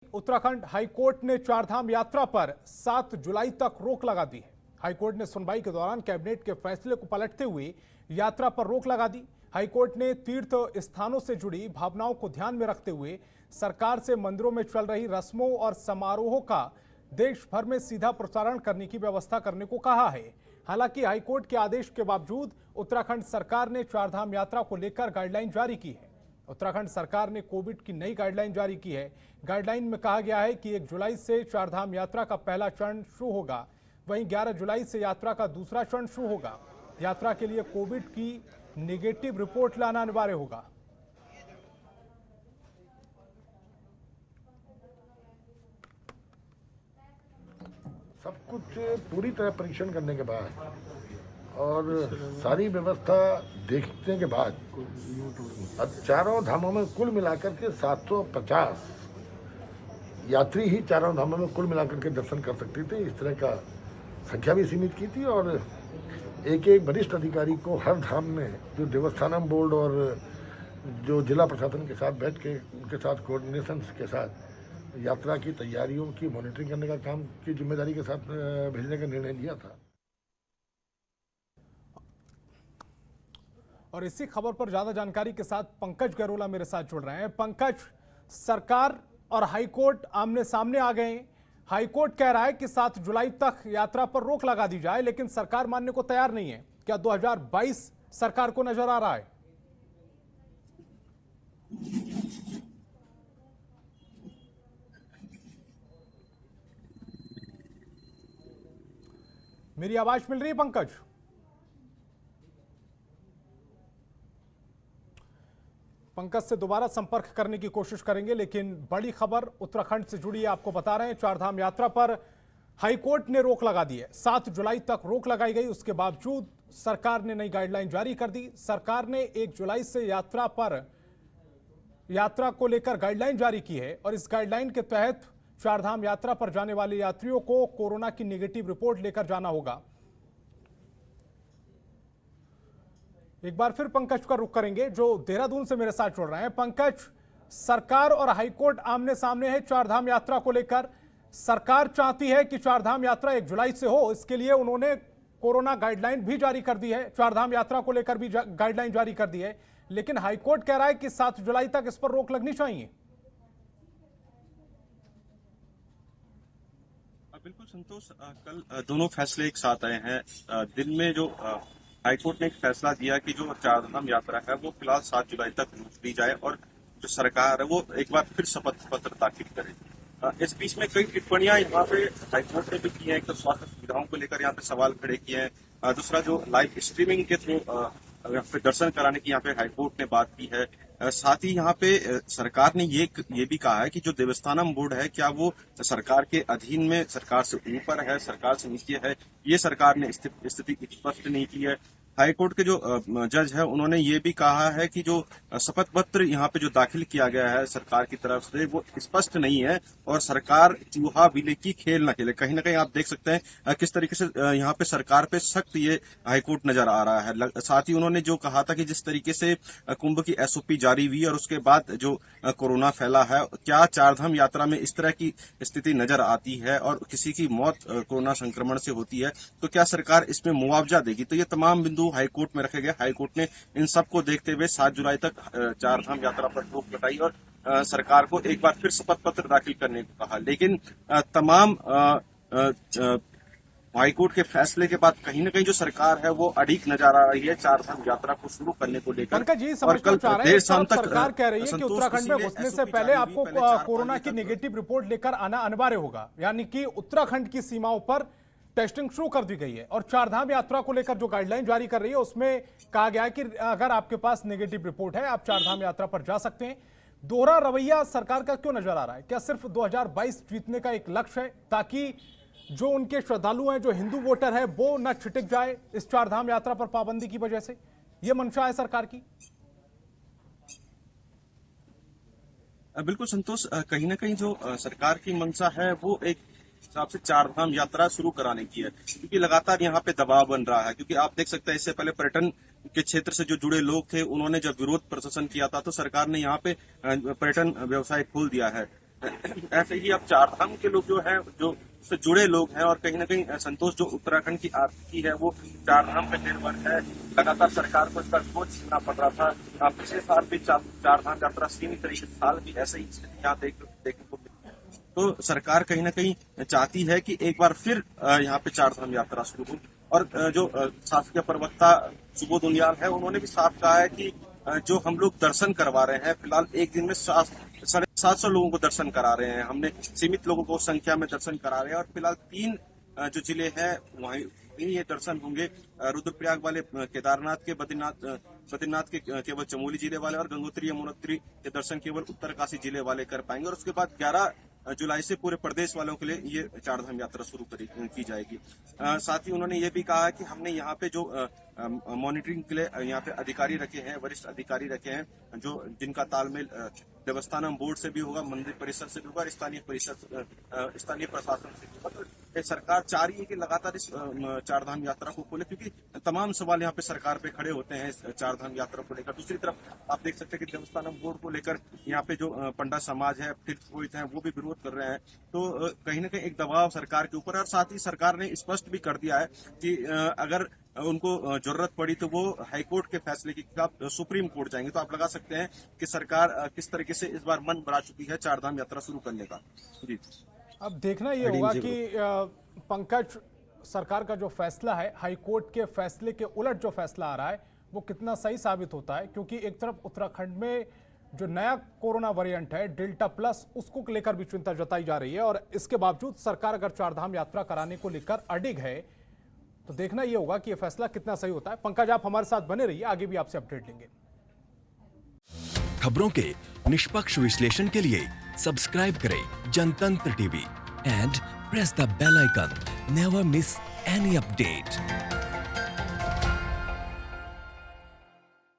Uttarakhand high court ने चारधाम यात्रा पर 7 जुलाई तक रोक लगा दी है। हाईकोर्ट ने सुनवाई के दौरान कैबिनेट के फैसले को पलटते हुए यात्रा पर रोक लगा दी। हाईकोर्ट ने तीर्थ स्थानों से जुड़ी भावनाओं को ध्यान में रखते हुए सरकार से मंदिरों में चल रही रस्मों और समारोहों का देश भर में सीधा प्रसारण करने की व्यवस्था करने को कहा है। हालांकि हाईकोर्ट के आदेश के बावजूद उत्तराखंड सरकार ने चारधाम यात्रा को लेकर गाइडलाइन जारी की है। उत्तराखंड सरकार ने कोविड की नई गाइडलाइन जारी की है। गाइडलाइन में कहा गया है कि 1 जुलाई से चारधाम यात्रा का पहला चरण शुरू होगा, वहीं 11 जुलाई से यात्रा का दूसरा चरण शुरू होगा। यात्रा के लिए कोविड की नेगेटिव रिपोर्ट लाना अनिवार्य होगा। सब कुछ पूरी तरह परीक्षण करने के बाद और सारी व्यवस्था देखने के बाद अब चारों धामों में कुल मिलाकर के 750 यात्री ही चारों धामों में कुल मिलाकर के दर्शन कर सकते थे। इस तरह का संख्या भी सीमित की थी और एक एक वरिष्ठ अधिकारी को हर धाम में जो देवस्थानम बोर्ड और जो जिला प्रशासन के साथ बैठ के उनके साथ कोऑर्डिनेशन के साथ यात्रा की तैयारियों की मॉनिटरिंग करने का काम की जिम्मेदारी के साथ भेजने का निर्णय लिया था। और इसी खबर पर ज्यादा जानकारी के साथ पंकज गरोला मेरे साथ जुड़ रहे हैं। पंकज, सरकार और हाईकोर्ट आमने सामने आ गए। हाईकोर्ट कह रहा है कि 7 जुलाई तक यात्रा पर रोक लगा दी जाए, लेकिन सरकार मानने को तैयार नहीं है। क्या 2022 सरकार को नजर आ रहा है? मेरी आवाज मिल रही है पंकज? पंकज से दोबारा संपर्क करने की कोशिश करेंगे, लेकिन बड़ी खबर उत्तराखंड से जुड़ी है। आपको बता रहे हैं चारधाम यात्रा पर हाईकोर्ट ने रोक लगा दी है। 7 जुलाई तक रोक लगाई गई, उसके बावजूद सरकार ने नई गाइडलाइन जारी कर दी। सरकार ने 1 जुलाई से यात्रा को लेकर गाइडलाइन जारी की है और इस गाइडलाइन के तहत चारधाम यात्रा पर जाने वाले यात्रियों को कोरोना की नेगेटिव रिपोर्ट लेकर जाना होगा। एक बार फिर पंकज का रुख करेंगे जो देहरादून से मेरे साथ जुड़ रहे हैं। पंकज, सरकार और हाईकोर्ट आमने सामने है चारधाम यात्रा को लेकर। सरकार चाहती है कि चारधाम यात्रा 1 जुलाई से हो, इसके लिए उन्होंने कोरोना गाइडलाइन भी जारी कर दी है, चारधाम यात्रा को लेकर भी गाइडलाइन जारी कर दी है, लेकिन हाईकोर्ट कह रहा है कि 7 जुलाई तक इस पर रोक लगनी चाहिए। बिल्कुल संतोष, कल दोनों फैसले एक साथ आए हैं। दिन में जो हाईकोर्ट ने एक फैसला दिया कि जो चारधाम यात्रा है वो फिलहाल 7 जुलाई तक रोक दी जाए और जो सरकार है वो एक बार फिर शपथ पत्र दाखिल करे। इस बीच में कई टिप्पणियां यहाँ पे हाईकोर्ट ने भी की हैं। एक तो स्वास्थ्य सुविधाओं को लेकर यहाँ पे सवाल खड़े किए हैं। दूसरा जो लाइव स्ट्रीमिंग के थ्रू यहाँ पे दर्शन कराने की यहाँ पे हाईकोर्ट ने बात की है। साथ ही यहाँ पे सरकार ने ये भी कहा है कि जो देवस्थानम बोर्ड है क्या वो सरकार के अधीन में, सरकार से ऊपर है, सरकार से नीचे है, ये सरकार ने स्थिति स्पष्ट नहीं की है। हाईकोर्ट के जो जज है उन्होंने ये भी कहा है कि जो शपथ पत्र यहाँ पे जो दाखिल किया गया है सरकार की तरफ से वो स्पष्ट नहीं है और सरकार चूहा बिल्ली की खेल न खेले। कहीं ना कहीं आप देख सकते हैं किस तरीके से यहाँ पे सरकार पे सख्त ये हाईकोर्ट नजर आ रहा है। साथ ही उन्होंने जो कहा था कि जिस तरीके से कुंभ की SOP जारी हुई और उसके बाद जो कोरोना फैला है, क्या चारधाम यात्रा में इस तरह की स्थिति नजर आती है और किसी की मौत कोरोना संक्रमण से होती है तो क्या सरकार इसमें मुआवजा देगी? तो ये तमाम बिंदु हाईकोर्ट में रखे गए। हाईकोर्ट ने इन सब को देखते हुए 7 जुलाई तक चारधाम यात्रा पर रोक लगाई और सरकार को एक बार फिर शपथ पत्र दाखिल करने को कहा। लेकिन तमाम हाईकोर्ट के फैसले के बाद कहीं न कहीं जो सरकार है वो अड़िग नजर आ रही है चारधाम यात्रा को शुरू करने को लेकर। पंकज जी, समझना चाह रहे हैं, सरकार कह रही है कि उत्तराखंड में घुसने से पहले आपको कोरोना की नेगेटिव रिपोर्ट लेकर आना अनिवार्य होगा, यानी कि उत्तराखंड की सीमाओं पर टेस्टिंग शुरू कर दी गई है। और चारधाम यात्रा को लेकर जो गाइडलाइन जारी कर रही है उसमें कहा गया है कि अगर आपके पास नेगेटिव रिपोर्ट है आप चारधाम यात्रा पर जा सकते हैं। दोहरा रवैया सरकार का क्यों नजर आ रहा है? क्या सिर्फ 2022 जीतने का एक लक्ष्य है ताकि जो उनके श्रद्धालु हैं, जो हिंदू वोटर है, वो न छिटक जाए इस चारधाम यात्रा पर पाबंदी की वजह से? यह मंशा है सरकार की? बिल्कुल संतोष, कहीं ना कहीं जो सरकार की मंशा है वो एक हिसाब से चारधाम यात्रा शुरू कराने की है, क्योंकि लगातार यहाँ पे दबाव बन रहा है। क्योंकि आप देख सकते हैं इससे पहले पर्यटन के क्षेत्र से जो जुड़े लोग थे उन्होंने जब विरोध प्रदर्शन किया था तो सरकार ने यहाँ पे पर्यटन व्यवसाय खोल दिया है। ऐसे ही अब चारधाम के लोग जो है जो से जुड़े लोग हैं और कहीं ना कहीं संतोष जो उत्तराखंड की आर्थिकी है वो चारधाम पे निर्भर है। लगातार सरकार को इसका बोझ झेलना पड़ रहा था। पिछले साल भी चारधाम यात्रा सीमित रही, इस साल भी ऐसे ही यहाँ देखने को मिली। तो सरकार कहीं ना कहीं चाहती है कि एक बार फिर यहाँ पे चारधाम यात्रा शुरू हो। और जो शासकीय प्रवक्ता सुबोध उनियाल है उन्होंने भी साफ कहा है कि जो हम लोग दर्शन करवा रहे हैं फिलहाल एक दिन में 750 लोगों को दर्शन करा रहे हैं। हमने सीमित लोगों को संख्या में दर्शन करा रहे हैं और फिलहाल 3 जो जिले हैं वहीं ये दर्शन होंगे। रुद्रप्रयाग वाले केदारनाथ के, बद्रीनाथ के केवल चमोली जिले वाले और गंगोत्री यमुनोत्री के दर्शन केवल उत्तरकाशी जिले वाले कर पाएंगे। और उसके बाद 11 जुलाई से पूरे प्रदेश वालों के लिए ये चारधाम यात्रा शुरू की जाएगी। साथ ही उन्होंने ये भी कहा कि हमने यहाँ पे जो मॉनिटरिंग के लिए यहाँ पे अधिकारी रखे हैं, वरिष्ठ अधिकारी रखे हैं, जो जिनका तालमेल देवस्थानम बोर्ड से भी होगा, मंदिर परिषद से भी होगा, स्थानीय प्रशासन से भी होगा। तो सरकार चाह रही है कि लगातार इस चारधाम यात्रा को खोले, क्योंकि तमाम सवाल यहाँ पे सरकार पे खड़े होते हैं इस चारधाम यात्रा को लेकर। दूसरी तरफ आप देख सकते हैं कि देवस्थानम बोर्ड को लेकर यहाँ पे जो पंडा समाज है, तीर्थपुरोहित हैं, वो भी विरोध कर रहे हैं। तो कहीं ना कहीं एक दबाव सरकार के ऊपर है। और साथ ही सरकार ने स्पष्ट भी कर दिया है कि अगर उनको जरूरत पड़ी तो वो हाईकोर्ट के फैसले के खिलाफ सुप्रीम कोर्ट जाएंगे। तो आप लगा सकते हैं कि सरकार किस तरीके से इस बार मन बना चुकी है चारधाम यात्रा शुरू करने का। जी, अब देखना ये होगा कि पंकज, सरकार का जो फैसला है, हाईकोर्ट के फैसले के उलट जो फैसला आ रहा है वो कितना सही साबित होता है। क्योंकि एक तरफ उत्तराखंड में जो नया कोरोना वेरिएंट है डेल्टा प्लस, उसको लेकर भी चिंता जताई जा रही है और इसके बावजूद सरकार अगर चारधाम यात्रा कराने को लेकर अडिग है तो देखना यह होगा कि यह फैसला कितना सही होता है। पंकज, आप हमारे साथ बने रहिए, आगे भी आपसे अपडेट लेंगे। खबरों के निष्पक्ष विश्लेषण के लिए सब्सक्राइब करें Jantantra TV and press the bell icon. Never miss any update.